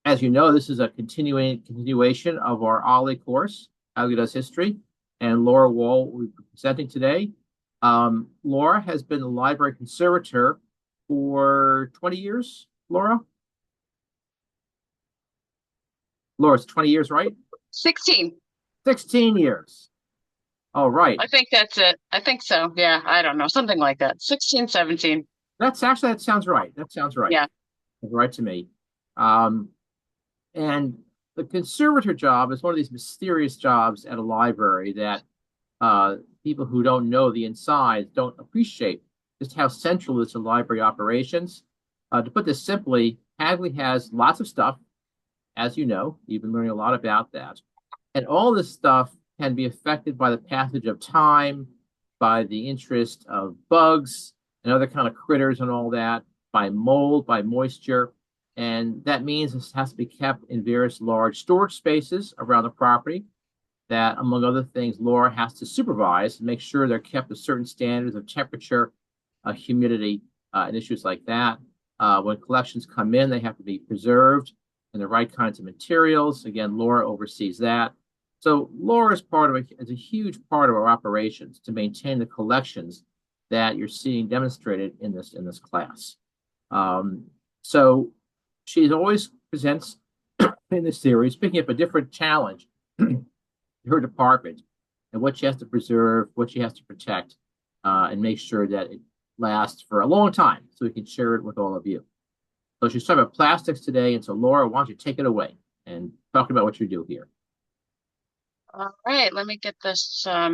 As you know, this is a continuation of our Ollie course, Ollie Does History, and Laura Wahl will be presenting today. Laura has been the library conservator for 20 years, Laura? Laura's 20 years, right? 16. 16 years. All right. I think that's it. I think so. Yeah, I don't know. Something like that. 16, 17. That sounds right. That sounds right. Yeah. That's right to me. Um, and the conservator job is one of these mysterious jobs at a library that people who don't know the inside don't appreciate just how central it is to library operations. To put this simply, Hagley has lots of stuff, as you know. You've been learning a lot about that. And all this stuff can be affected by the passage of time, by the interest of bugs and other kind of critters and all that, by mold, by moisture. And that means this has to be kept in various large storage spaces around the property that, among other things, Laura has to supervise and make sure they're kept to certain standards of temperature, humidity, and issues like that. When collections come in, they have to be preserved in the right kinds of materials. Again, Laura oversees that. So Laura is a huge part of our operations to maintain the collections that you're seeing demonstrated in this class. Um, so she always presents in this series, picking up a different challenge her department and what she has to preserve, what she has to protect, and make sure that it lasts for a long time so we can share it with all of you. So she's talking about plastics today. And so, Laura, why don't you take it away and talk about what you do here? All right. Let me get this up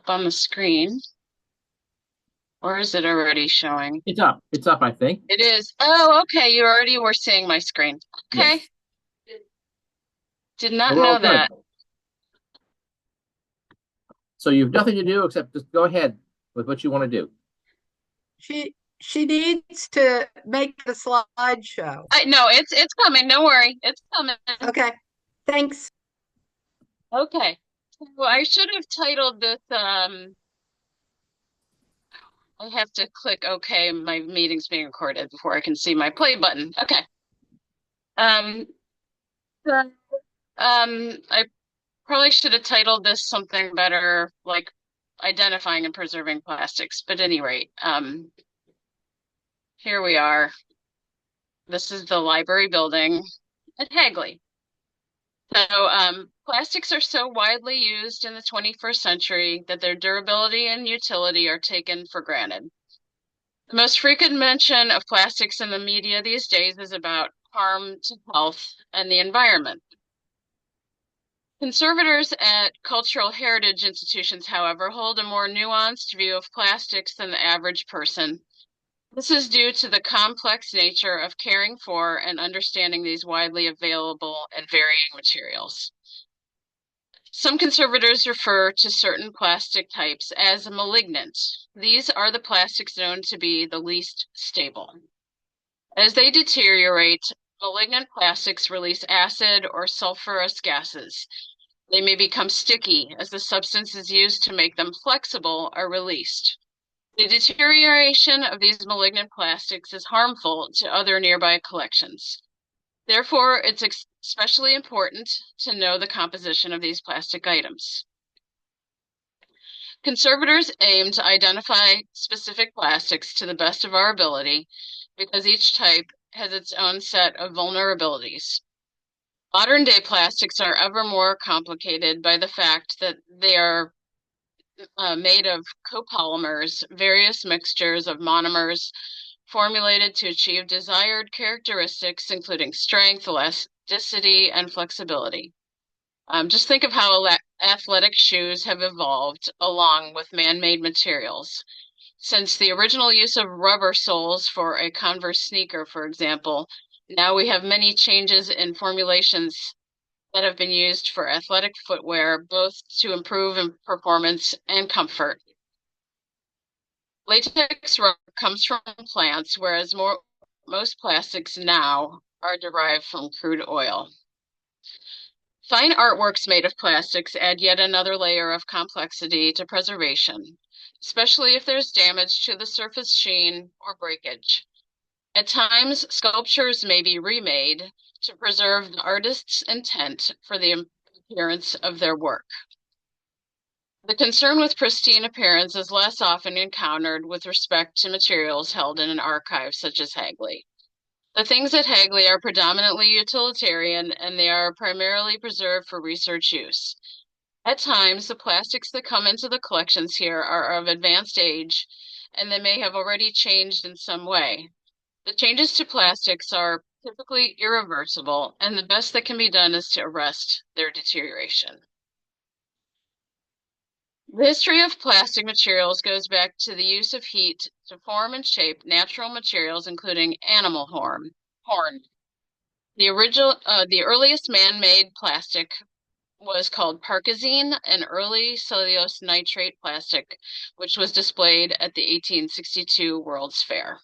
on the screen. Or is it already showing? It's up. It's up, I think. It is. Oh, okay. You already were seeing my screen. Okay. Yes. Did So not we're all know good. that. So you've nothing to do except just go ahead with what you want to do. She needs to make the slideshow. No, it's coming. Don't worry. It's coming. Okay, thanks. Okay. Well, I should have titled this I have to click OK. My meeting's being recorded before I can see my play button. Okay. Um, so, I probably should have titled this something better, like identifying and preserving plastics. But at any rate, here we are. This is the library building at Hagley. So, plastics are so widely used in the 21st century that their durability and utility are taken for granted. The most frequent mention of plastics in the media these days is about harm to health and the environment. Conservators at cultural heritage institutions, however, hold a more nuanced view of plastics than the average person. This is due to the complex nature of caring for and understanding these widely available and varying materials. Some conservators refer to certain plastic types as malignant. These are the plastics known to be the least stable. As they deteriorate, malignant plastics release acid or sulfurous gases. They may become sticky as the substances used to make them flexible are released. The deterioration of these malignant plastics is harmful to other nearby collections. Therefore, it's especially important to know the composition of these plastic items. Conservators aim to identify specific plastics to the best of our ability because each type has its own set of vulnerabilities. Modern day plastics are ever more complicated by the fact that they are made of copolymers, various mixtures of monomers formulated to achieve desired characteristics, including strength, elasticity, and flexibility. Just think of how athletic shoes have evolved along with man-made materials. Since the original use of rubber soles for a Converse sneaker, for example, now we have many changes in formulations that have been used for athletic footwear, both to improve in performance and comfort. Latex rubber comes from plants, whereas most plastics now are derived from crude oil. Fine artworks made of plastics add yet another layer of complexity to preservation, especially if there's damage to the surface sheen or breakage. At times, sculptures may be remade to preserve the artist's intent for the appearance of their work. The concern with pristine appearance is less often encountered with respect to materials held in an archive such as Hagley. The things at Hagley are predominantly utilitarian and they are primarily preserved for research use. At times, the plastics that come into the collections here are of advanced age and they may have already changed in some way. The changes to plastics are typically irreversible, and the best that can be done is to arrest their deterioration. The history of plastic materials goes back to the use of heat to form and shape natural materials, including animal horn. The earliest man-made plastic was called Parkazine, an early cellulose nitrate plastic, which was displayed at the 1862 World's Fair.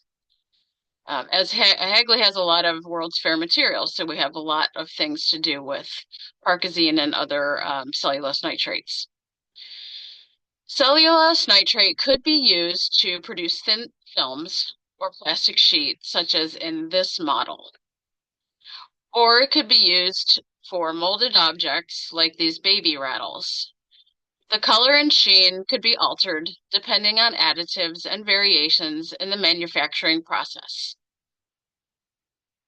As Hagley has a lot of World's Fair materials, so we have a lot of things to do with Parkazine and other cellulose nitrates. Cellulose nitrate could be used to produce thin films or plastic sheets, such as in this model. Or it could be used for molded objects like these baby rattles. The color and sheen could be altered depending on additives and variations in the manufacturing process.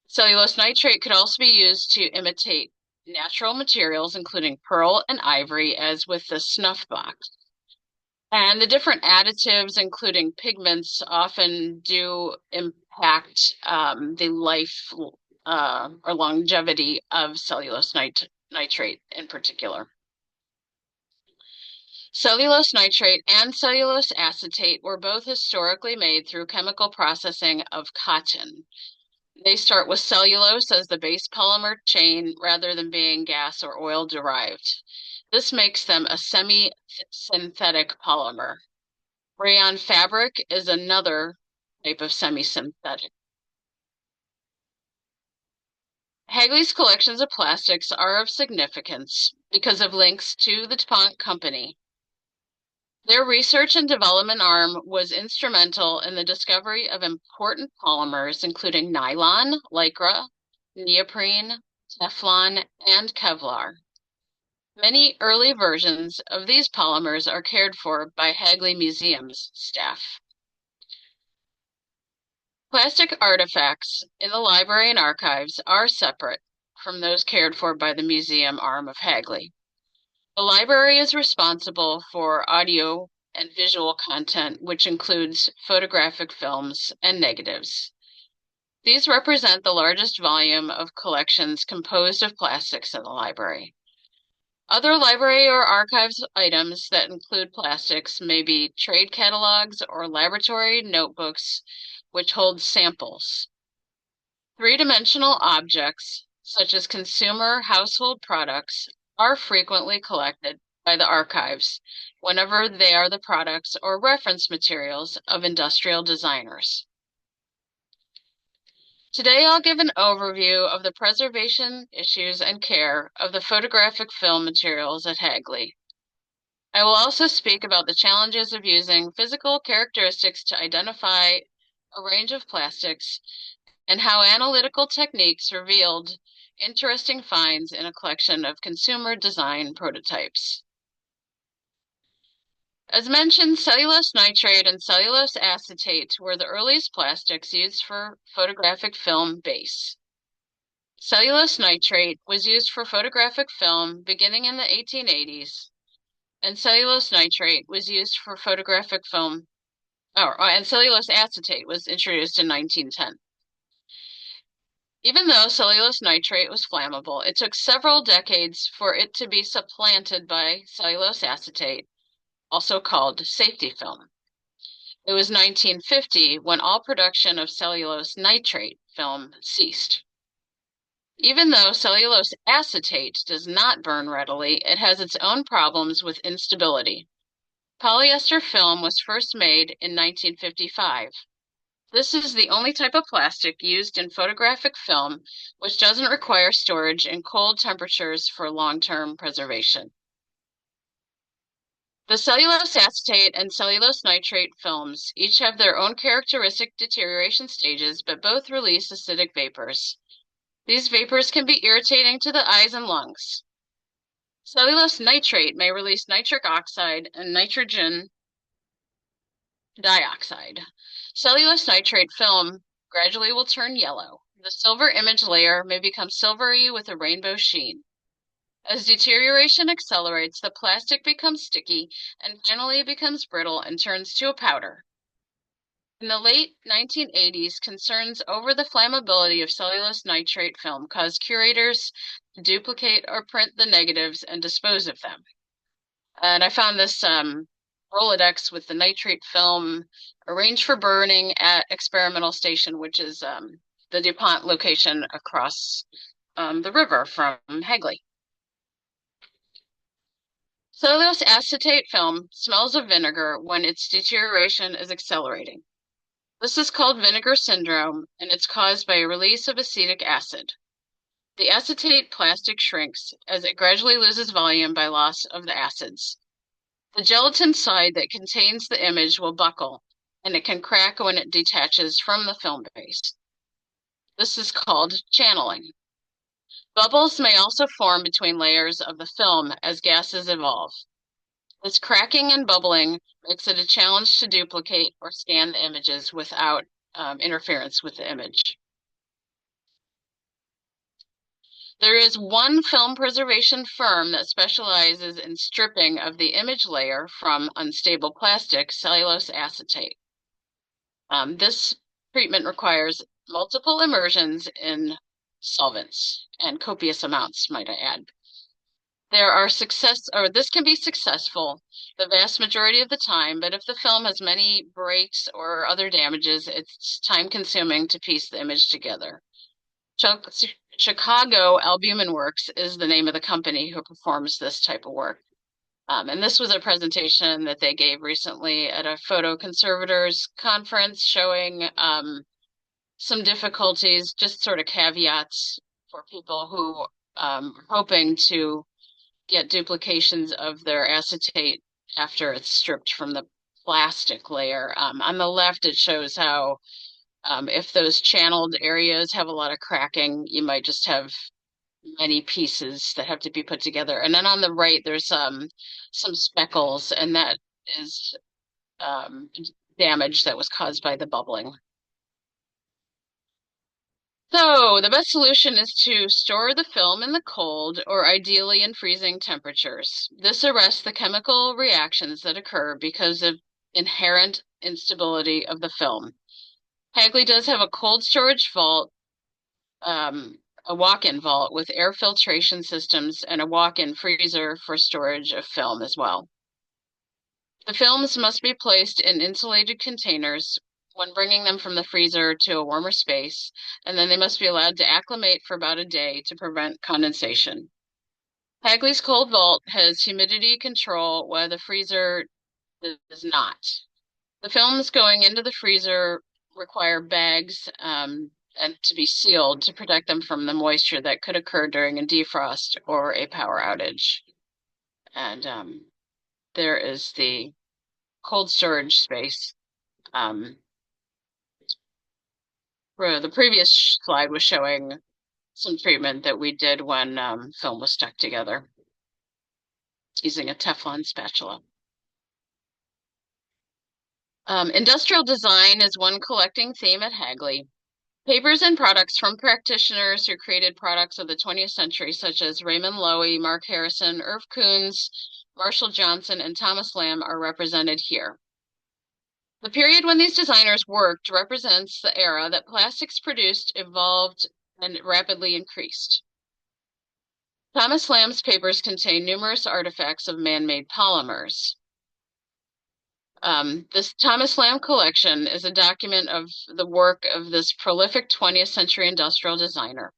Cellulose nitrate could also be used to imitate natural materials, including pearl and ivory, as with the snuff box. And the different additives, including pigments, often do impact the life or longevity of cellulose nitrate in particular. Cellulose nitrate and cellulose acetate were both historically made through chemical processing of cotton. They start with cellulose as the base polymer chain rather than being gas or oil derived. This makes them a semi-synthetic polymer. Rayon fabric is another type of semi-synthetic. Hagley's collections of plastics are of significance because of links to the DuPont company. Their research and development arm was instrumental in the discovery of important polymers, including nylon, lycra, neoprene, Teflon, and Kevlar. Many early versions of these polymers are cared for by Hagley Museum's staff. Plastic artifacts in the library and archives are separate from those cared for by the museum arm of Hagley. The library is responsible for audio and visual content, which includes photographic films and negatives. These represent the largest volume of collections composed of plastics in the library. Other library or archives items that include plastics may be trade catalogs or laboratory notebooks, which hold samples. Three-dimensional objects, such as consumer household products, are frequently collected by the archives whenever they are the products or reference materials of industrial designers. Today I'll give an overview of the preservation issues and care of the photographic film materials at Hagley. I will also speak about the challenges of using physical characteristics to identify a range of plastics and how analytical techniques revealed interesting finds in a collection of consumer design prototypes. As mentioned, cellulose nitrate and cellulose acetate were the earliest plastics used for photographic film base. Cellulose nitrate was used for photographic film beginning in the 1880s, and cellulose nitrate was used for photographic film, and cellulose acetate was introduced in 1910. Even though cellulose nitrate was flammable, it took several decades for it to be supplanted by cellulose acetate, also called safety film. It was 1950 when all production of cellulose nitrate film ceased. Even though cellulose acetate does not burn readily, it has its own problems with instability. Polyester film was first made in 1955. This is the only type of plastic used in photographic film which doesn't require storage in cold temperatures for long-term preservation. The cellulose acetate and cellulose nitrate films each have their own characteristic deterioration stages, but both release acidic vapors. These vapors can be irritating to the eyes and lungs. Cellulose nitrate may release nitric oxide and nitrogen dioxide. Cellulose nitrate film gradually will turn yellow. The silver image layer may become silvery with a rainbow sheen. As deterioration accelerates, the plastic becomes sticky and finally becomes brittle and turns to a powder. In the late 1980s, concerns over the flammability of cellulose nitrate film caused curators to duplicate or print the negatives and dispose of them. And I found this Rolodex with the nitrate film arranged for burning at Experimental Station, which is the DuPont location across the river from Hagley. Cellulose acetate film smells of vinegar when its deterioration is accelerating. This is called vinegar syndrome, and it's caused by a release of acetic acid. The acetate plastic shrinks as it gradually loses volume by loss of the acids. The gelatin side that contains the image will buckle, and it can crack when it detaches from the film base. This is called channeling. Bubbles may also form between layers of the film as gases evolve. This cracking and bubbling makes it a challenge to duplicate or scan the images without interference with the image. There is one film preservation firm that specializes in stripping of the image layer from unstable plastic, cellulose acetate. This treatment requires multiple immersions in solvents and copious amounts, might I add. This can be successful the vast majority of the time, but if the film has many breaks or other damages, it's time consuming to piece the image together. Chicago Albumin Works is the name of the company who performs this type of work. And this was a presentation that they gave recently at a photo conservators conference showing some difficulties, just sort of caveats for people who are hoping to get duplications of their acetate after it's stripped from the plastic layer. On the left, it shows how if those channeled areas have a lot of cracking, you might just have many pieces that have to be put together. And then on the right, there's some speckles, and that is damage that was caused by the bubbling. So the best solution is to store the film in the cold or ideally in freezing temperatures. This arrests the chemical reactions that occur because of inherent instability of the film. Hagley does have a cold storage vault, a walk-in vault with air filtration systems and a walk-in freezer for storage of film as well. The films must be placed in insulated containers when bringing them from the freezer to a warmer space, and then they must be allowed to acclimate for about a day to prevent condensation. Hagley's cold vault has humidity control while the freezer does not. The films going into the freezer require bags and to be sealed to protect them from the moisture that could occur during a defrost or a power outage. And there is the cold storage space. The previous slide was showing some treatment that we did when film was stuck together using a Teflon spatula. Industrial design is one collecting theme at Hagley. Papers and products from practitioners who created products of the 20th century, such as Raymond Loewy, Mark Harrison, Irv Coons, Marshall Johnson, and Thomas Lamb, are represented here. The period when these designers worked represents the era that plastics produced, evolved, and rapidly increased. Thomas Lamb's papers contain numerous artifacts of man-made polymers. This Thomas Lamb collection is a document of the work of this prolific 20th century industrial designer.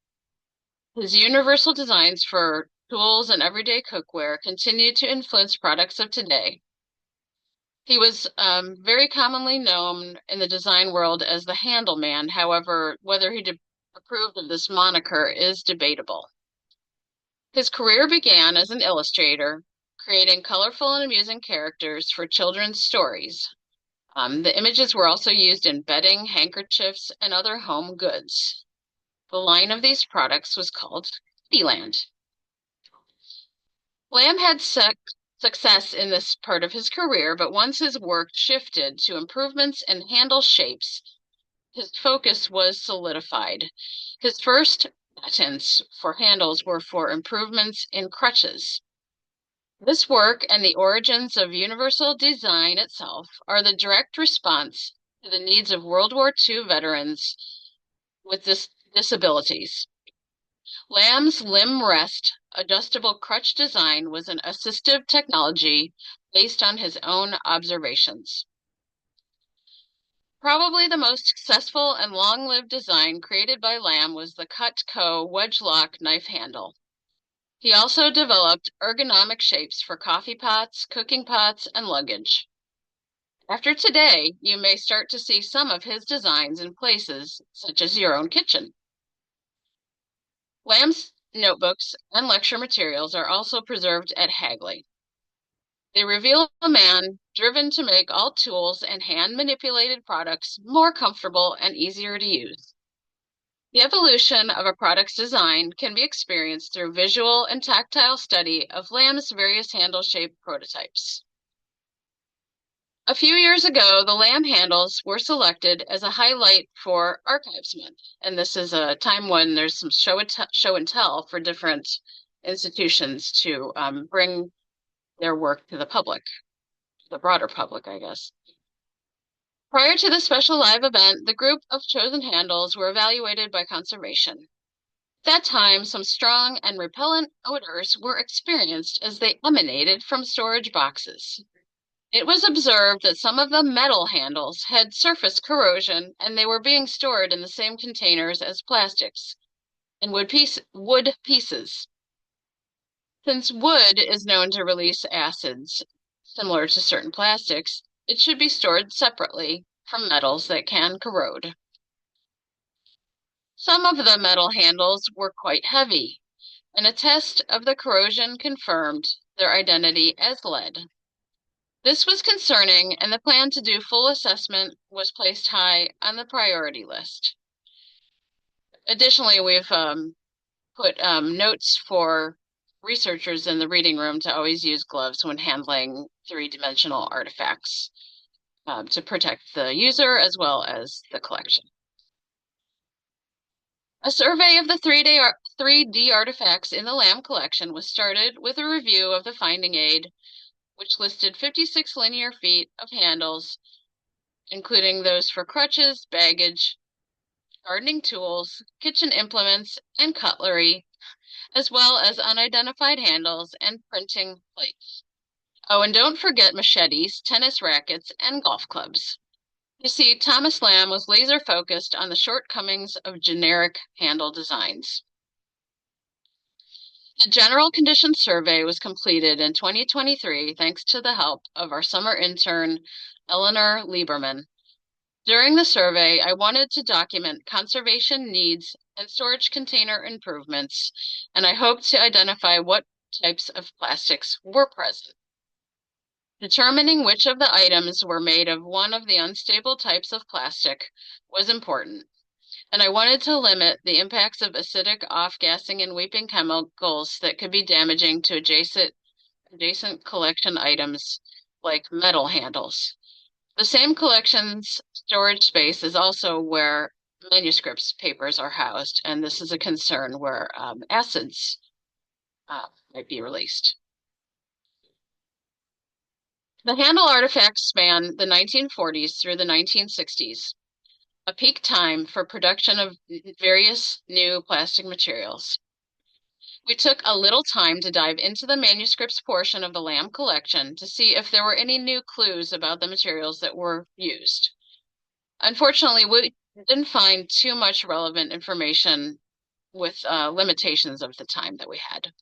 His universal designs for tools and everyday cookware continue to influence products of today. He was very commonly known in the design world as the Handle Man. However, whether he approved of this moniker is debatable. His career began as an illustrator, creating colorful and amusing characters for children's stories. The images were also used in bedding, handkerchiefs, and other home goods. The line of these products was called Kittyland. Lamb had success in this part of his career, but once his work shifted to improvements in handle shapes, his focus was solidified. His first patents for handles were for improvements in crutches. This work and the origins of universal design itself are the direct response to the needs of World War II veterans with disabilities. Lamb's limb rest adjustable crutch design was an assistive technology based on his own observations. Probably the most successful and long-lived design created by Lamb was the Cutco wedge lock knife handle. He also developed ergonomic shapes for coffee pots, cooking pots, and luggage. After today, you may start to see some of his designs in places such as your own kitchen. Lamb's notebooks and lecture materials are also preserved at Hagley. They reveal a man driven to make all tools and hand-manipulated products more comfortable and easier to use. The evolution of a product's design can be experienced through visual and tactile study of Lamb's various handle-shaped prototypes. A few years ago, the Lamb handles were selected as a highlight for Archives Month, and this is a time when there's some show and tell for different institutions to bring their work to the public, the broader public, I guess. Prior to the special live event, the group of chosen handles were evaluated by conservation. At that time, some strong and repellent odors were experienced as they emanated from storage boxes. It was observed that some of the metal handles had surface corrosion and they were being stored in the same containers as plastics and wood pieces. Since wood is known to release acids similar to certain plastics, it should be stored separately from metals that can corrode. Some of the metal handles were quite heavy, and a test of the corrosion confirmed their identity as lead. This was concerning, and the plan to do full assessment was placed high on the priority list. Additionally, we've put notes for researchers in the reading room to always use gloves when handling three-dimensional artifacts to protect the user as well as the collection. A survey of the 3D artifacts in the Lamb collection was started with a review of the finding aid, which listed 56 linear feet of handles, including those for crutches, baggage, gardening tools, kitchen implements, and cutlery, as well as unidentified handles and printing plates. Oh, and don't forget machetes, tennis rackets, and golf clubs. You see, Thomas Lamb was laser focused on the shortcomings of generic handle designs. A general condition survey was completed in 2023 thanks to the help of our summer intern, Eleanor Lieberman. During the survey, I wanted to document conservation needs and storage container improvements, and I hoped to identify what types of plastics were present. Determining which of the items were made of one of the unstable types of plastic was important, and I wanted to limit the impacts of acidic off-gassing and weeping chemicals that could be damaging to adjacent collection items like metal handles. The same collection's storage space is also where manuscripts papers are housed, and this is a concern where acids might be released. The handle artifacts span the 1940s through the 1960s, a peak time for production of various new plastic materials. We took a little time to dive into the manuscripts portion of the Lamb collection to see if there were any new clues about the materials that were used. Unfortunately, we didn't find too much relevant information with limitations of the time that we had.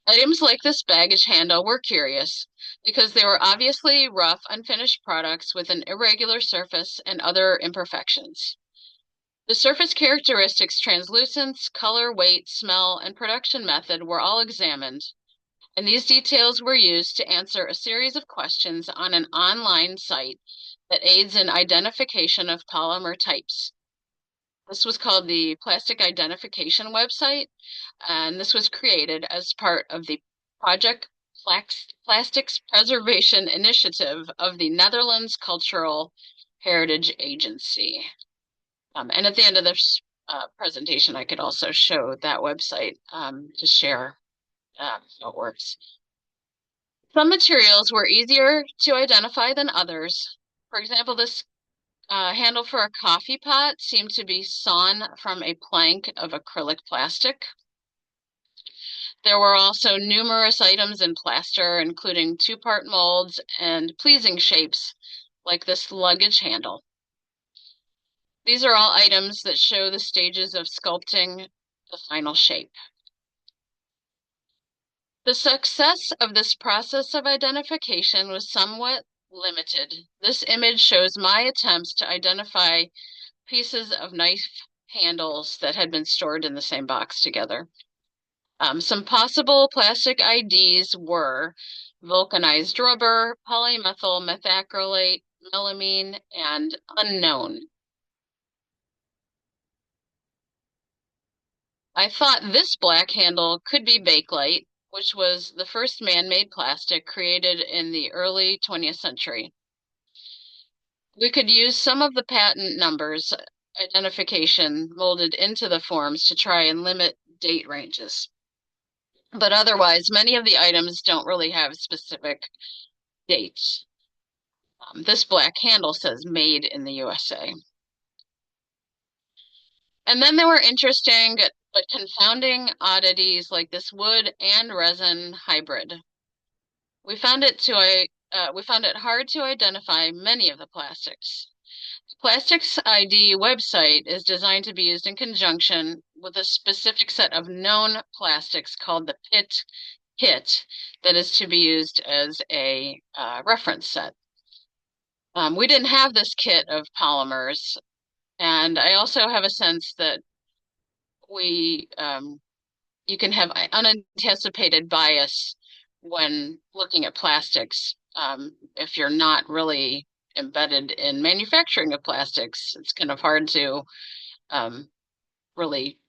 Items like this baggage handle were curious because they were obviously rough, unfinished products with an irregular surface and other imperfections. The surface characteristics, translucence, color, weight, smell, and production method were all examined, And these details were used to answer a series of questions on an online site that aids in identification of polymer types. This was called the Plastic Identification website, and this was created as part of the Project Plastics Preservation Initiative of the Netherlands Cultural Heritage Agency. And at the end of this presentation, I could also show that website to share how it works. Some materials were easier to identify than others. For example, this handle for a coffee pot seemed to be sawn from a plank of acrylic plastic. There were also numerous items in plaster, including two-part molds and pleasing shapes, like this luggage handle. These are all items that show the stages of sculpting the final shape. The success of this process of identification was somewhat limited. This image shows my attempts to identify pieces of knife handles that had been stored in the same box together. Some possible plastic IDs were vulcanized rubber, polymethyl methacrylate, melamine, and unknown. I thought this black handle could be Bakelite, which was the first man-made plastic created in the early 20th century. We could use some of the patent numbers identification molded into the forms to try and limit date ranges. But otherwise, many of the items don't really have specific dates. This black handle says made in the USA. And then there were interesting but confounding oddities like this wood and resin hybrid. We found it hard to identify many of the plastics. The Plastics ID website is designed to be used in conjunction with a specific set of known plastics called the PIT kit that is to be used as a reference set. We didn't have this kit of polymers, and I also have a sense that you can have unanticipated bias when looking at plastics. If you're not really embedded in manufacturing of plastics, it's kind of hard to really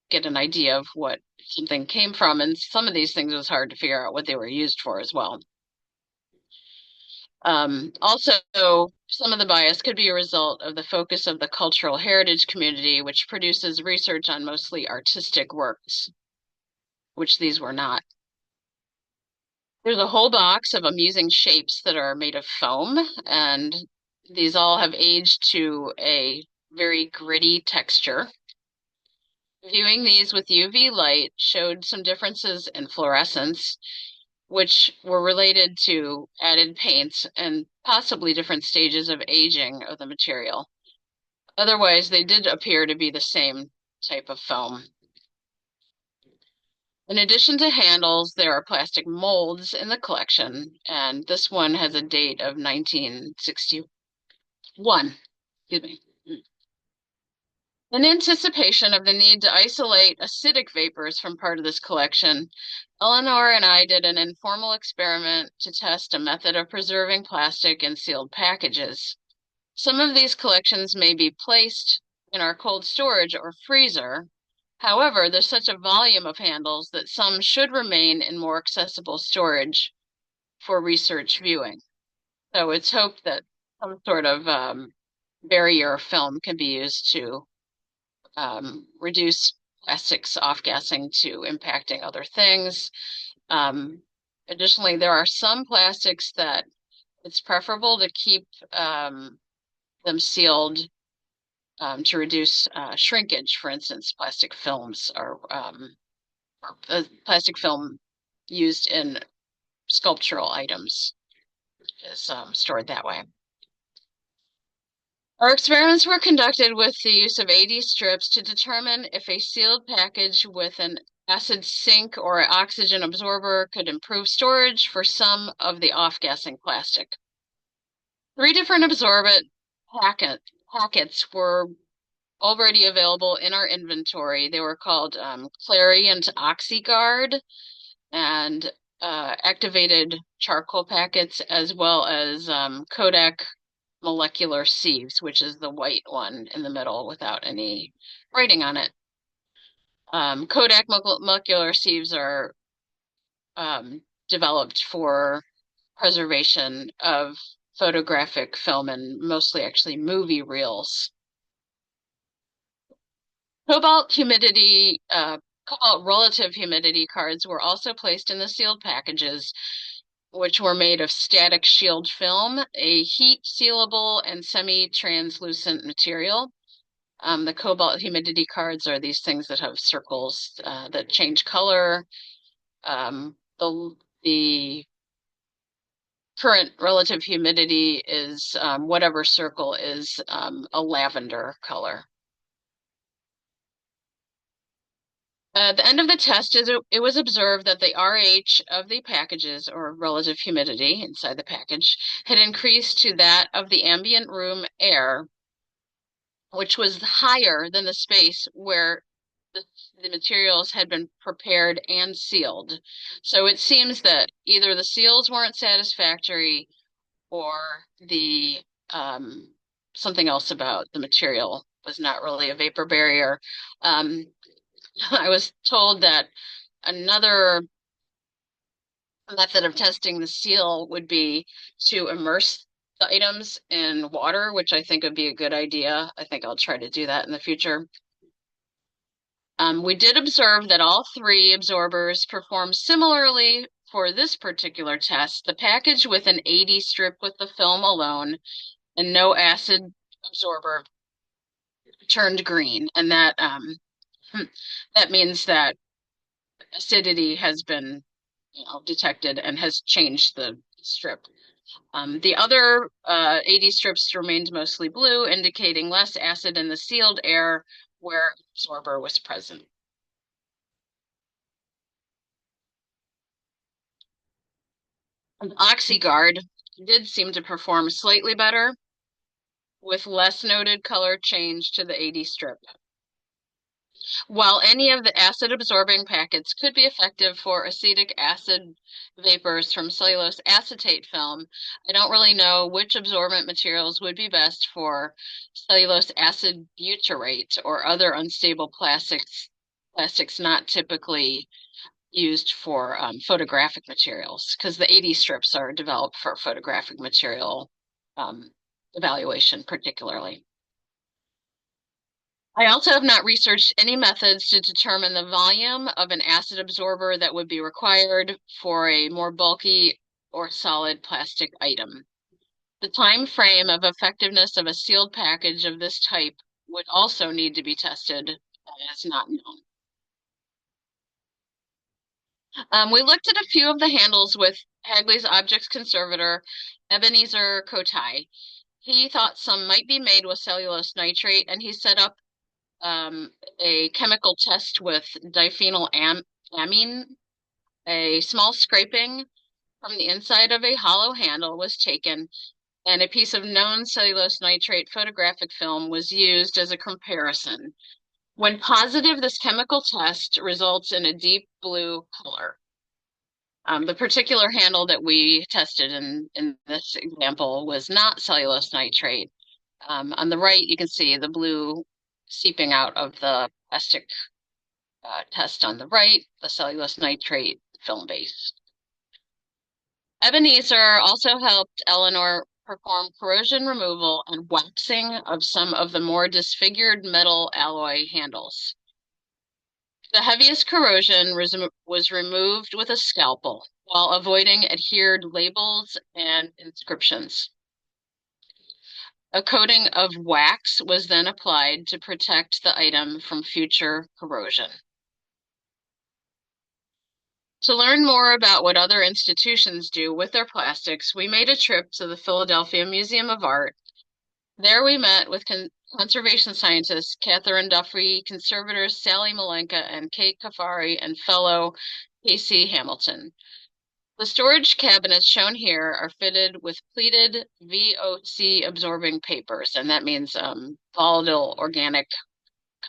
get an idea of what something came from. And some of these things was hard to figure out what they were used for as well. Also, some of the bias could be a result of the focus of the cultural heritage community, which produces research on mostly artistic works, which these were not. There's a whole box of amusing shapes that are made of foam, and these all have aged to a very gritty texture. Viewing these with UV light showed some differences in fluorescence, which were related to added paints and possibly different stages of aging of the material. Otherwise, they did appear to be the same type of foam. In addition to handles, there are plastic molds in the collection, and this one has a date of 1961. Excuse me. In anticipation of the need to isolate acidic vapors from part of this collection, Eleanor and I did an informal experiment to test a method of preserving plastic in sealed packages. Some of these collections may be placed in our cold storage or freezer. However, there's such a volume of handles that some should remain in more accessible storage for research viewing. So it's hoped that some sort of barrier film can be used to reduce plastics off-gassing to impacting other things. Additionally, there are some plastics that it's preferable to keep them sealed to reduce shrinkage. For instance, plastic films or plastic film used in sculptural items is stored that way. Our experiments were conducted with the use of AD strips to determine if a sealed package with an acid sink or oxygen absorber could improve storage for some of the off-gassing plastic. 3 different absorbent packets were already available in our inventory. They were called Clariant OxyGuard and activated charcoal packets, as well as Kodak molecular sieves, which is the white one in the middle without any writing on it. Kodak molecular sieves are developed for preservation of photographic film and mostly actually movie reels. Cobalt humidity, cobalt relative humidity cards were also placed in the sealed packages, which were made of static shield film, a heat sealable and semi-translucent material. The cobalt humidity cards are these things that have circles that change color. The current relative humidity is whatever circle is a lavender color. At the end of the test, it was observed that the RH of the packages, or relative humidity inside the package, had increased to that of the ambient room air, which was higher than the space where the materials had been prepared and sealed. So it seems that either the seals weren't satisfactory or the something else about the material was not really a vapor barrier. I was told that another method of testing the seal would be to immerse the items in water, which I think would be a good idea. I think I'll try to do that in the future. We did observe that all three absorbers performed similarly for this particular test. The package with an 80 strip with the film alone and no acid absorber turned green, and that means that acidity has been, detected and has changed the strip. The other 80 strips remained mostly blue, indicating less acid in the sealed air where absorber was present. An OxyGuard did seem to perform slightly better, with less noted color change to the 80 strip. While any of the acid-absorbing packets could be effective for acetic acid vapors from cellulose acetate film, I don't really know which absorbent materials would be best for cellulose acid butyrate or other unstable plastics not typically used for photographic materials, because the 80 strips are developed for photographic material evaluation particularly. I also have not researched any methods to determine the volume of an acid absorber that would be required for a more bulky or solid plastic item. The time frame of effectiveness of a sealed package of this type would also need to be tested, and is not known. We looked at a few of the handles with Hagley's objects conservator, Ebenezer Kotai. He thought some might be made with cellulose nitrate, and he set up a chemical test with diphenylamine. A small scraping from the inside of a hollow handle was taken, and a piece of known cellulose nitrate photographic film was used as a comparison. When positive, this chemical test results in a deep blue color. The particular handle that we tested in this example was not cellulose nitrate. On the right, you can see the blue seeping out of the plastic test on the right, the cellulose nitrate film base. Ebenezer also helped Eleanor perform corrosion removal and waxing of some of the more disfigured metal alloy handles. The heaviest corrosion was removed with a scalpel while avoiding adhered labels and inscriptions. A coating of wax was then applied to protect the item from future corrosion. To learn more about what other institutions do with their plastics, we made a trip to the Philadelphia Museum of Art. There we met with conservation scientists Catherine Duffy, conservators Sally Malenka and Kate Kafari, and fellow Casey Hamilton. The storage cabinets shown here are fitted with pleated VOC absorbing papers, and that means volatile organic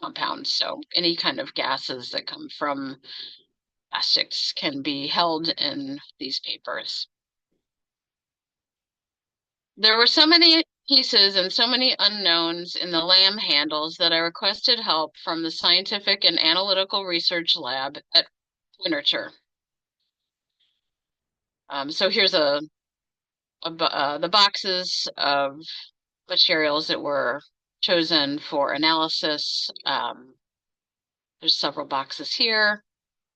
compounds. So any kind of gases that come from plastics can be held in these papers. There were so many pieces and so many unknowns in the lamb handles that I requested help from the Scientific and Analytical Research Lab at Winterthur. So here's the boxes of materials that were chosen for analysis. There's several boxes here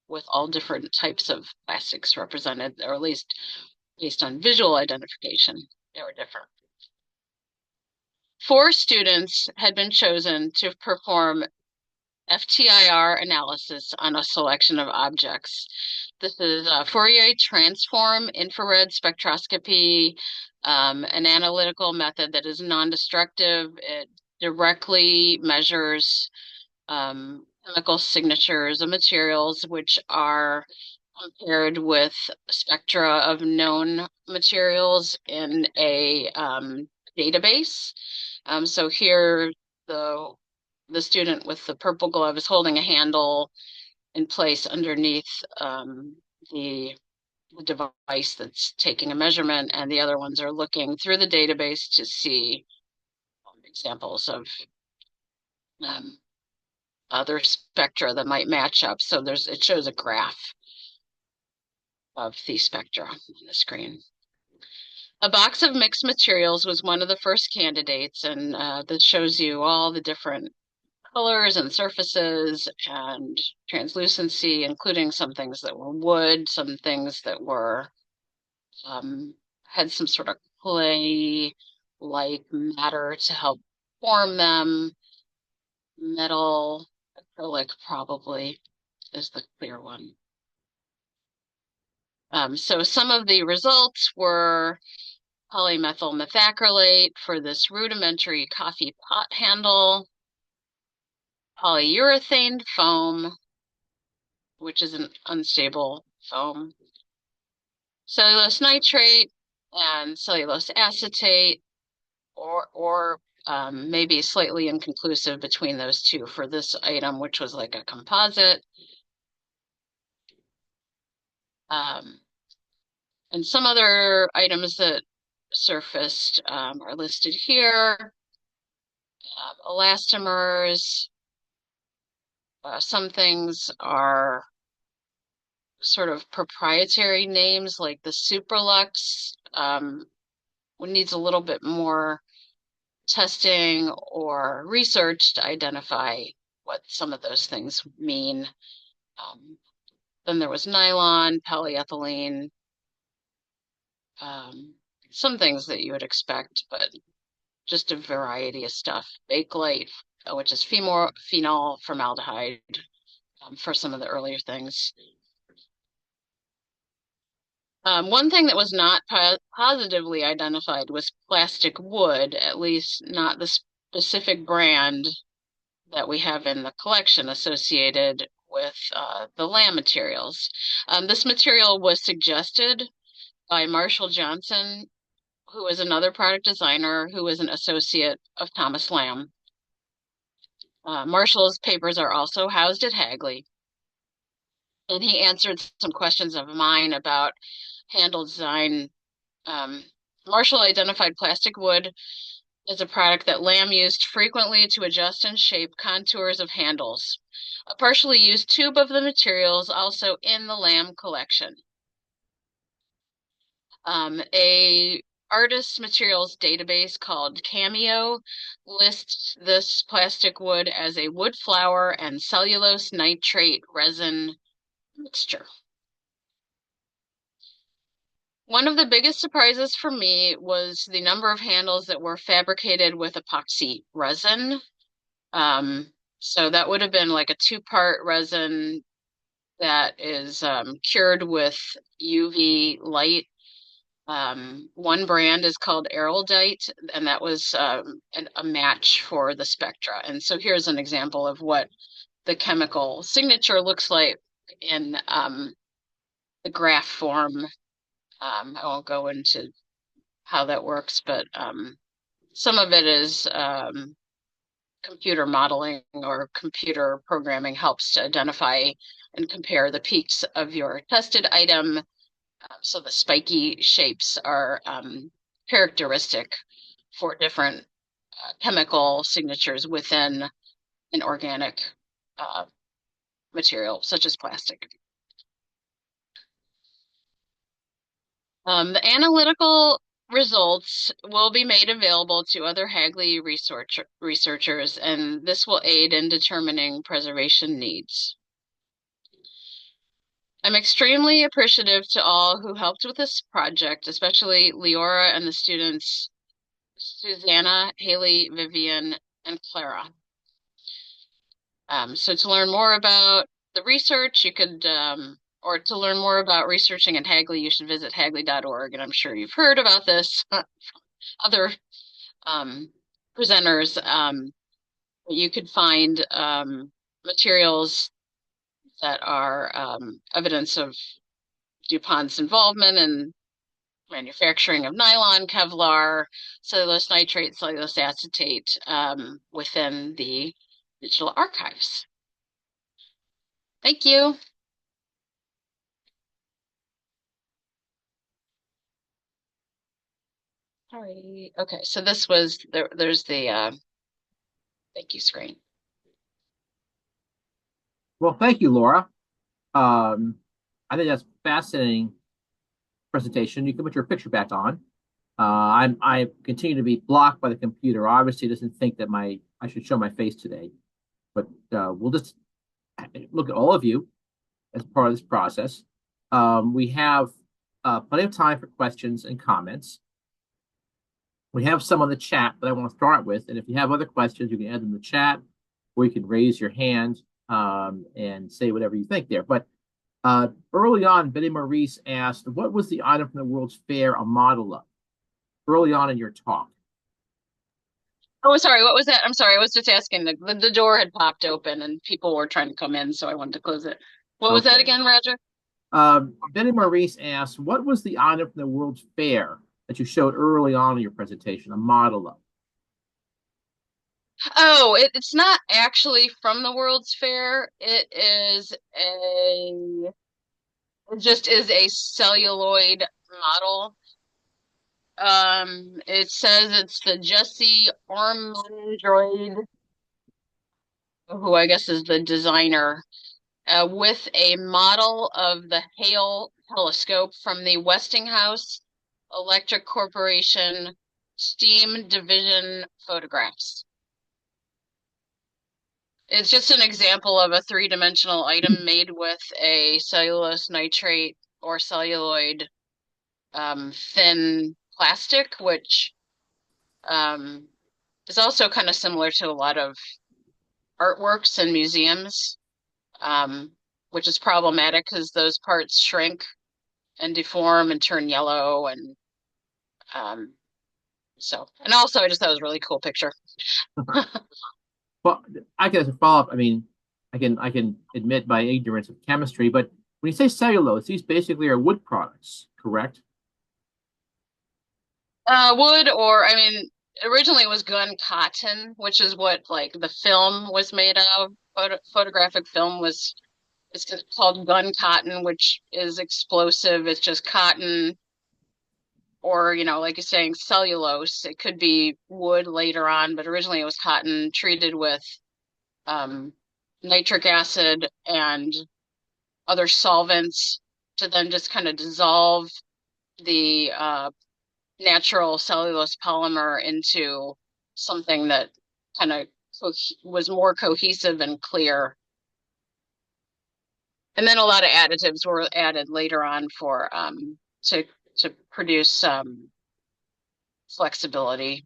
with all different types of plastics represented, or at least based on visual identification, they were different. 4 students had been chosen to perform FTIR analysis on a selection of objects. This is a Fourier transform infrared spectroscopy, an analytical method that is non-destructive. It directly measures chemical signatures of materials, which are compared with spectra of known materials in a database. So here the student with the purple glove is holding a handle in place underneath the device that's taking a measurement, and the other ones are looking through the database to see examples of other spectra that might match up. So it shows a graph of the spectra on the screen. A box of mixed materials was one of the first candidates, and that shows you all the different colors and surfaces and translucency, including some things that were wood, some things that were had some sort of clay-like matter to help form them. Metal, acrylic probably is the clear one. So some of the results were polymethyl methacrylate for this rudimentary coffee pot handle, polyurethane foam, which is an unstable foam, cellulose nitrate, and cellulose acetate, or maybe slightly inconclusive between those two for this item, which was like a composite. And some other items that surfaced are listed here. Elastomers. Some things are sort of proprietary names, like the Superlux. Needs a little bit more testing or research to identify what some of those things mean. Then there was nylon, polyethylene, some things that you would expect, but just a variety of stuff. Bakelite, which is phenol formaldehyde for some of the earlier things. One thing that was not positively identified was plastic wood, at least not the specific brand that we have in the collection associated with the lamb materials. This material was suggested by Marshall Johnson, who is another product designer who is an associate of Thomas Lamb. Marshall's papers are also housed at Hagley, and he answered some questions of mine about handle design. Marshall identified plastic wood as a product that Lamb used frequently to adjust and shape contours of handles. A partially used tube of the materials also in the Lamb collection. A artist materials database called Cameo lists this plastic wood as a wood flour and cellulose nitrate resin mixture. One of the biggest surprises for me was the number of handles that were fabricated with epoxy resin. So that would have been like a 2-part resin that is cured with UV light. One brand is called Aeraldite, and that was a match for the spectra. And so here's an example of what the chemical signature looks like in the graph form. I won't go into how that works, but some of it is computer modeling or computer programming helps to identify and compare the peaks of your tested item. So the spiky shapes are characteristic for different chemical signatures within an organic uh, material, such as plastic. The analytical results will be made available to other Hagley researchers, and this will aid in determining preservation needs. I'm extremely appreciative to all who helped with this project, especially Leora and the students Susanna, Haley, Vivian, and Clara. So to learn more about the research, you could, or to learn more about researching at Hagley, you should visit hagley.org. And I'm sure you've heard about this from other presenters. You could find materials that are evidence of DuPont's involvement in manufacturing of nylon, Kevlar, cellulose nitrate, cellulose acetate within the digital archives. Thank you. Sorry. Okay, so this was there's the thank you screen. Well, thank you, Laura. I think that's fascinating presentation. You can put your picture back on. I continue to be blocked by the computer. Obviously, it doesn't think that I should show my face today, but we'll just look at all of you as part of this process. We have plenty of time for questions and comments. We have some on the chat that I want to start with, and if you have other questions, you can add them in the chat, or you can raise your hand and say whatever you think there. But early on, Betty Maurice asked, what was the item from the World's Fair a model of? Early on in your talk. Oh, sorry, what was that? I'm sorry, I was just asking. The door had popped open and people were trying to come in, so I wanted to close it. What was that again, Roger? Betty Maurice asked, what was the item from the World's Fair that you showed early on in your presentation, a model of? Oh, it's not actually from the World's Fair. It just is a celluloid model. It says it's the Jesse Ormondroid, who I guess is the designer, with a model of the Hale telescope from the Westinghouse Electric Corporation Steam Division photographs. It's just an example of a three-dimensional item made with a cellulose nitrate or celluloid thin plastic, which is also kind of similar to a lot of artworks in museums, which is problematic because those parts shrink and deform and turn yellow. And and also I just thought it was a really cool picture. Well, I guess a follow-up. I mean, I can admit my ignorance of chemistry, but when you say cellulose, these basically are wood products, correct? Wood, or I mean, originally it was gun cotton, which is what like the film was made of. Photographic film it's called gun cotton, which is explosive. It's just cotton, or like you're saying, cellulose. It could be wood later on, but originally it was cotton treated with nitric acid and other solvents to then just kind of dissolve the natural cellulose polymer into something that kind of was more cohesive and clear. And then a lot of additives were added later on for to produce flexibility.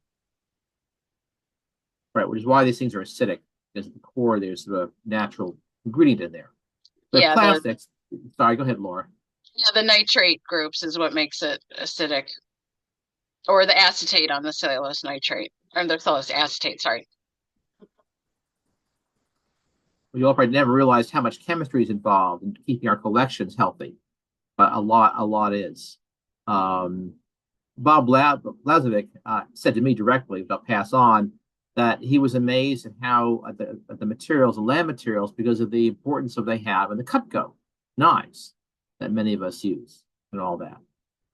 Right, which is why these things are acidic, because at the core there's the natural ingredient in there. But yeah, plastics, sorry, go ahead, Laura. Yeah, the nitrate groups is what makes it acidic. Or the acetate on the cellulose nitrate, or the cellulose acetate, sorry. We all probably never realized how much chemistry is involved in keeping our collections healthy, but a lot is. Bob Lazovic said to me directly, which I'll pass on, that he was amazed at how at the materials, the land materials, because of the importance of they have in the Cutco knives that many of us use and all that.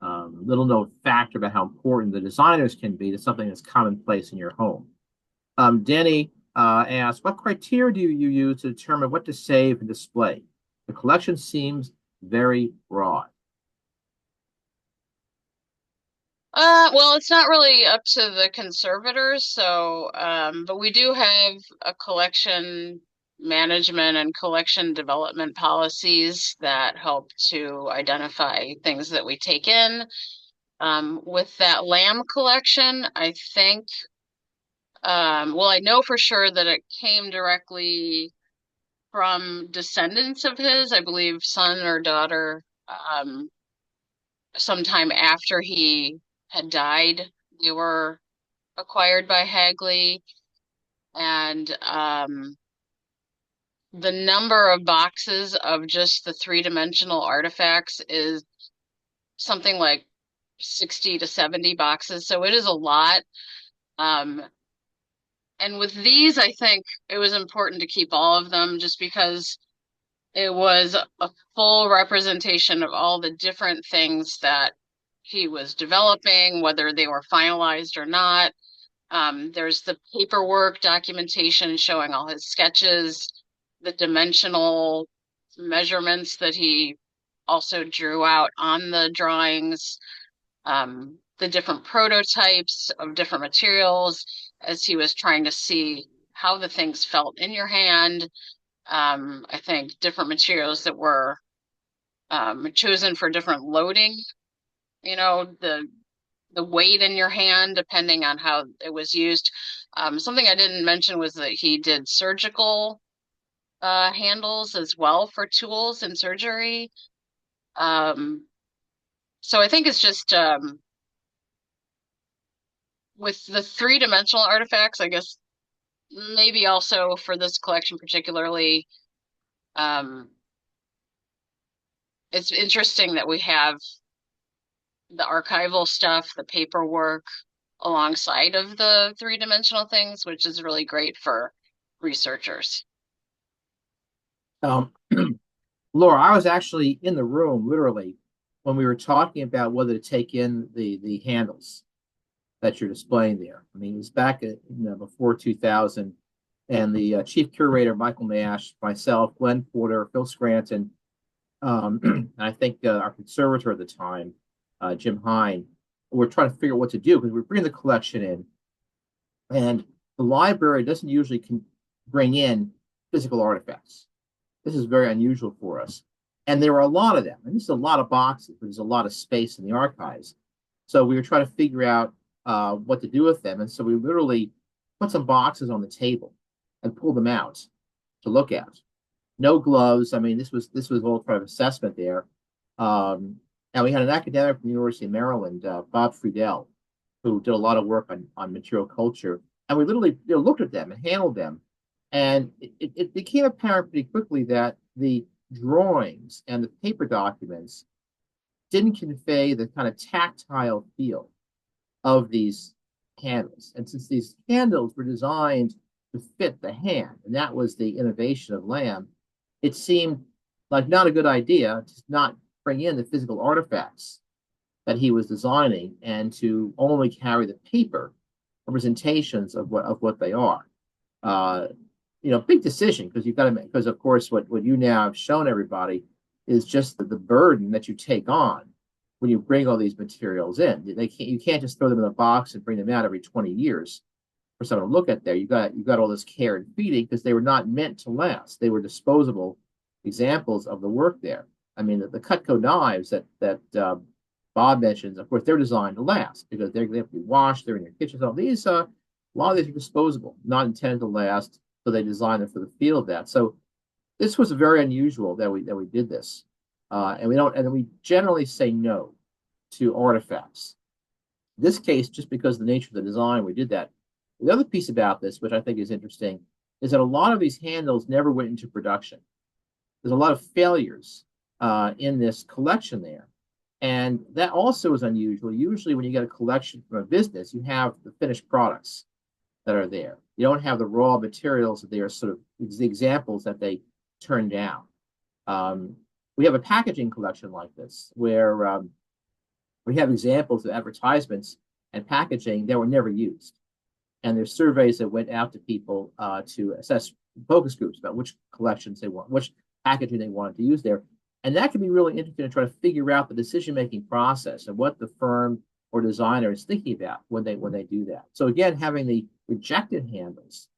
Little known factor about how important the designers can be to something that's commonplace in your home. Danny asks, what criteria do you use to determine what to save and display? The collection seems very broad. Well, it's not really up to the conservators, so but we do have a collection management and collection development policies that help to identify things that we take in. With that lamb collection, I think, well, I know for sure that it came directly from descendants of his, I believe son or daughter, sometime after he had died. They were acquired by Hagley, and the number of boxes of just the three-dimensional artifacts is something like 60 to 70 boxes, so it is a lot. Um, and with these, I think it was important to keep all of them just because it was a full representation of all the different things that he was developing, whether they were finalized or not. There's the paperwork documentation showing all his sketches, the dimensional measurements that he also drew out on the drawings, the different prototypes of different materials as he was trying to see how the things felt in your hand. I think different materials that were chosen for different loading, the weight in your hand depending on how it was used. Something I didn't mention was that he did surgical handles as well for tools and surgery. So I think it's just with the three-dimensional artifacts, I guess maybe also for this collection particularly, um, it's interesting that we have the archival stuff, the paperwork alongside of the three-dimensional things, which is really great for researchers. Um, Laura, I was actually in the room literally when we were talking about whether to take in the handles that you're displaying there. I mean, it was back at, before 2000, and the chief curator Michael Nash, myself, Glenn Porter, Phil Scranton, and I think our conservator at the time, Jim Hine, were trying to figure out what to do because we're bringing the collection in, and the library doesn't usually bring in physical artifacts. This is very unusual for us. And there were a lot of them. And this is a lot of boxes, but there's a lot of space in the archives. So we were trying to figure out what to do with them. And so we literally put some boxes on the table and pulled them out to look at. No gloves. I mean, this was all kind of assessment there. And we had an academic from the University of Maryland, Bob Friedel, who did a lot of work on material culture. And we literally looked at them and handled them. And it became apparent pretty quickly that the drawings and the paper documents didn't convey the kind of tactile feel of these handles. And since these handles were designed to fit the hand, and that was the innovation of Lamb, it seemed like not a good idea to not bring in the physical artifacts that he was designing and to only carry the paper representations of what they are. Uh, Big decision because you've got to make, because of course what you now have shown everybody is just the burden that you take on when you bring all these materials in. You can't just throw them in a box and bring them out every 20 years for someone to look at there. You got all this care and feeding because they were not meant to last. They were disposable examples of the work there. I mean, the Cutco knives that Bob mentions, of course, they're designed to last because they have to be washed. They're in your kitchen. So these, a lot of these are disposable, not intended to last. So they designed them for the feel of that. So this was very unusual that we did this, and we generally say no to artifacts. In this case, just because of the nature of the design, we did that. The other piece about this, which I think is interesting, is that a lot of these handles never went into production. There's a lot of failures in this collection there, and that also is unusual. Usually, when you get a collection from a business, you have the finished products. that are there. You don't have the raw materials that they are sort of the examples that they turn down. Um, we have a packaging collection like this where we have examples of advertisements and packaging that were never used. And there's surveys that went out to people to assess focus groups about which collections they want, which packaging they wanted to use there. And that can be really interesting to try to figure out the decision-making process and what the firm or designer is thinking about when they do that. So again, having the rejected handles,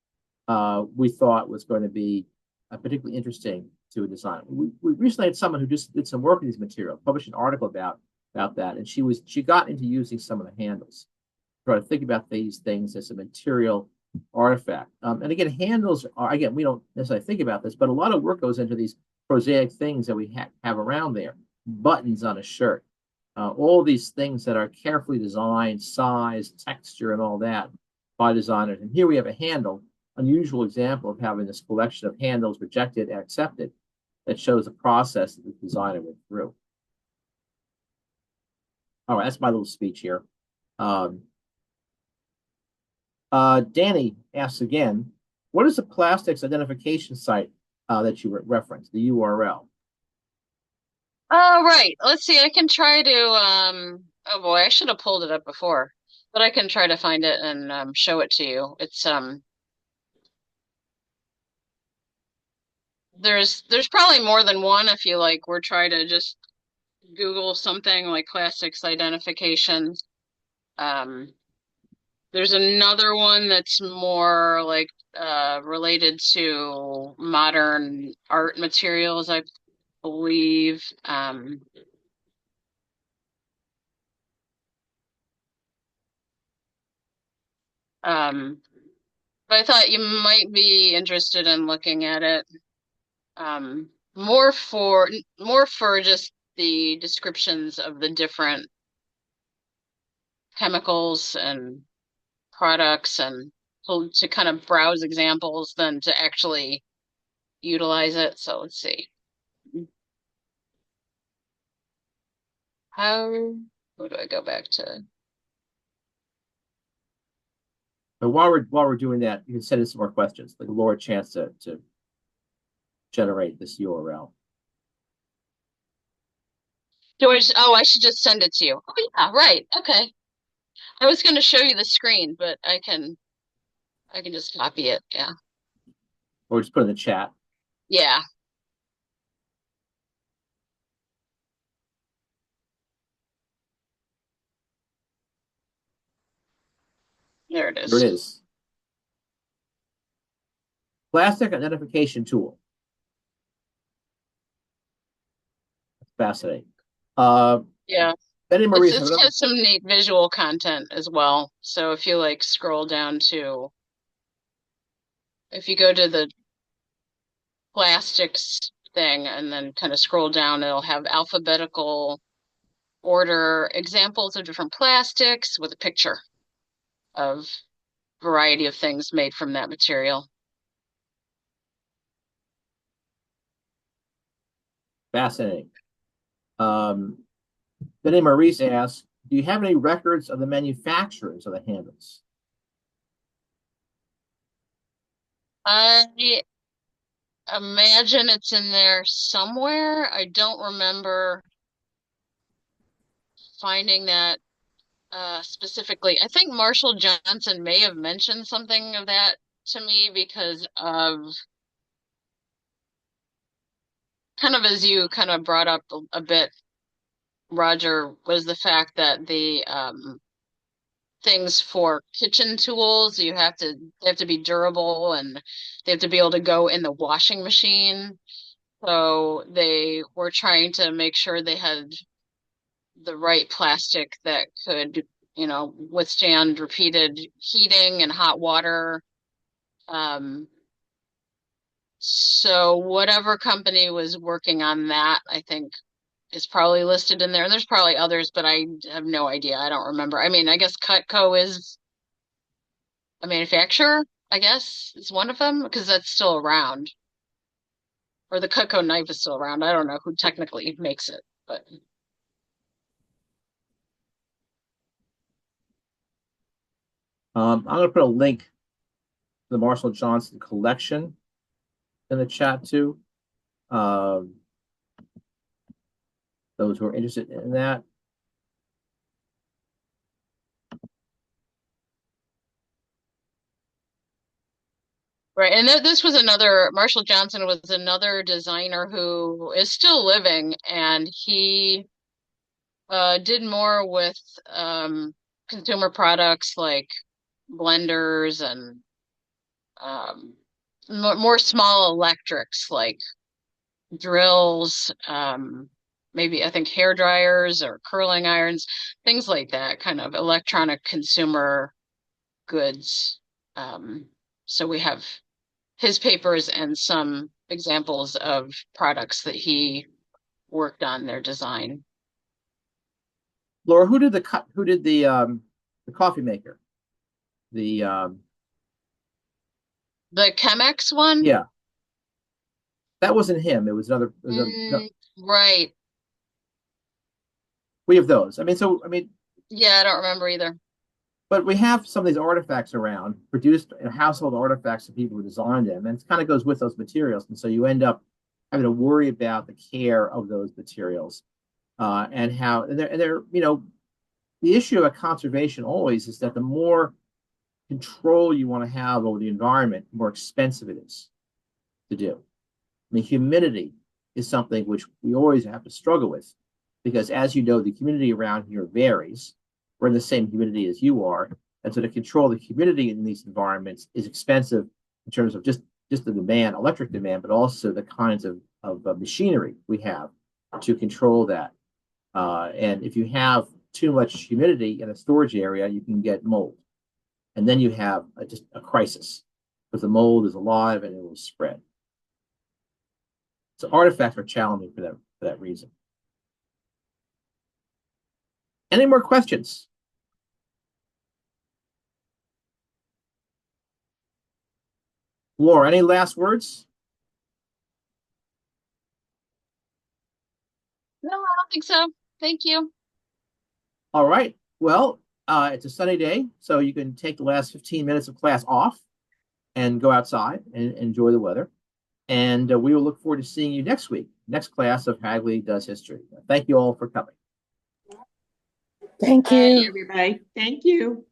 we thought was going to be particularly interesting to a designer. We recently had someone who just did some work in these materials, published an article about that, and she got into using some of the handles. Try to think about these things as a material artifact. And again, handles are, again, we don't necessarily think about this, but a lot of work goes into these prosaic things that we have around there. Buttons on a shirt, all these things that are carefully designed, size, texture, and all that by designers. And here we have a handle, unusual example of having this collection of handles rejected and accepted that shows the process that the designer went through. All right, that's my little speech here. Danny asks again, what is the plastics identification site that you referenced, the URL? Oh, right. Let's see. I can try to, oh boy, I should have pulled it up before, but I can try to find it and show it to you. It's, there's probably more than one if you like, we're trying to just Google something like plastics identification. Um, there's another one that's more like related to modern art materials, I believe. Um, but I thought you might be interested in looking at it. Um, more for just the descriptions of the different chemicals and products and to kind of browse examples than to actually utilize it. So let's see. Who do I go back to? But while we're doing that, you can send in some more questions, like Laura chance to generate this URL. I should just send it to you. Oh yeah, right. Okay. I was going to show you the screen, but I can just copy it. Yeah. Or just put in the chat. Yeah. There it There it is. is. Plastic identification tool. Fascinating. Yeah. Ben and It's Maurice have it's another. got some neat visual content as well. So if you like scroll down to if you go to the plastics thing and then kind of scroll down, it'll have alphabetical order examples of different plastics with a picture of variety of things made from that material. Fascinating. Ben and Maurice asks, do you have any records of the manufacturers of the handles? I imagine it's in there somewhere. I don't remember finding that specifically. I think Marshall Johnson may have mentioned something of that to me because of kind of as you kind of brought up a bit, Roger, was the fact that the things for kitchen tools, they have to be durable and they have to be able to go in the washing machine. So they were trying to make sure they had the right plastic that could, withstand repeated heating and hot water. Um, so whatever company was working on that, I think is probably listed in there. And there's probably others, but I have no idea. I don't remember. I mean, I guess Cutco is a manufacturer, I guess, is one of them because that's still around. Or the Cutco knife is still around. I don't know who technically makes it, but I'm going to put a link the Marshall Johnson collection in the chat too. Um, those who are interested in that. Right. And this was another, Marshall Johnson was another designer who is still living, and he did more with consumer products like blenders and um, more small electrics like drills, maybe I think hair dryers or curling irons, things like that, kind of electronic consumer goods. So we have his papers and some examples of products that he worked on their design. Laura, who did the coffee maker? The The Chemex one? yeah, that wasn't him. It was another. It was no, Right. we have those. I mean, Yeah, I don't remember either. but we have some of these artifacts around, produced household artifacts of people who designed them, and it kind of goes with those materials. And so you end up having to worry about the care of those materials and how and they're the issue of conservation always is that the more control you want to have over the environment, the more expensive it is to do. I mean, humidity is something which we always have to struggle with because, as you know, the humidity around here varies. We're in the same humidity as you are. And so to control the humidity in these environments is expensive in terms of just the demand, electric demand, but also the kinds of machinery we have to control that. And if you have too much humidity in a storage area, you can get mold. And then you have just a crisis because the mold is alive and it will spread. So artifacts are challenging for that reason. Any more questions? Laura, any last words? No, I don't think so. Thank you. All right. Well, it's a sunny day, so you can take the last 15 minutes of class off and go outside and enjoy the weather. And we will look forward to seeing you next week, next class of Hagley Does History. Thank you all for coming. Thank Bye. you. Everybody. Thank you.